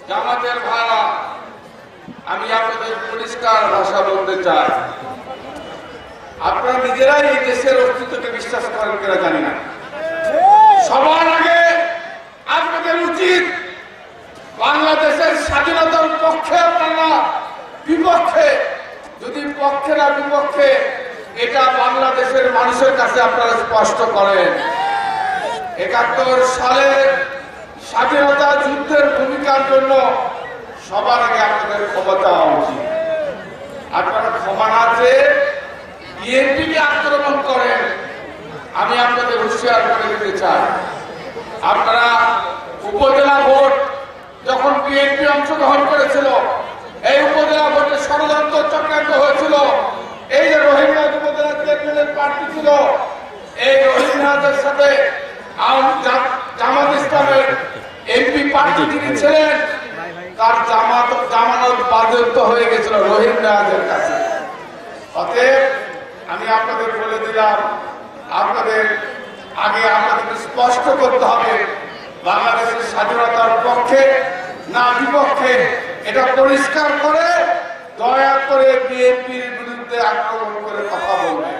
জামাতের ভাড়া আমি আপনাদের পরিষ্কার ভাষা বলতে চাই, আপনারা নিজেরাই এই দেশের অস্তিত্বকে বিশ্বাস করেন কিনা জানি না। সবার আগে আপনাদের উচিত বাংলাদেশের স্বাধীনতার পক্ষে আপনারা বিপক্ষে, যদি পক্ষে না বিপক্ষে এটা বাংলাদেশের মানুষের কাছে আপনারা স্পষ্ট করেন। ৭১ সালে স্বাধীনতা যুদ্ধের ভূমিকার জন্য সবার আগে আপনাদের ক্ষমা চাওয়া উচিত। আপনারা ক্ষমা না চেয়ে বিএনপিকে আক্রমণ করেন, আমি আপনাদের হুঁশিয়ার করে দিতে চাই। আপনারা উপজেলা ভোট যখন বিএনপি অংশগ্রহণ করেছিল, এই উপজেলা ভোটে ষড়যন্ত্র চক্রান্ত হয়েছিল। এই যে রোহিঙ্গা উপজেলা চেয়ারম্যানের প্রার্থী ছিল, এই রোহিঙ্গাদের সাথে জামাত ইসলামের এমপি প্রার্থী যিনি ছিলেন, তার জামানত বাজেয়াপ্ত হয়ে গেছিল রোহিঙ্গাদের কাছে। অতএব আমি আপনাদের বলে দিলাম, আপনাদের আগে আপনাদেরকে স্পষ্ট করতে হবে বাংলাদেশের স্বাধীনতার পক্ষে না বিপক্ষে, এটা পরিষ্কার করে দয়া করে বিএনপির বিরুদ্ধে আক্রমণ করে কথা বলবেন।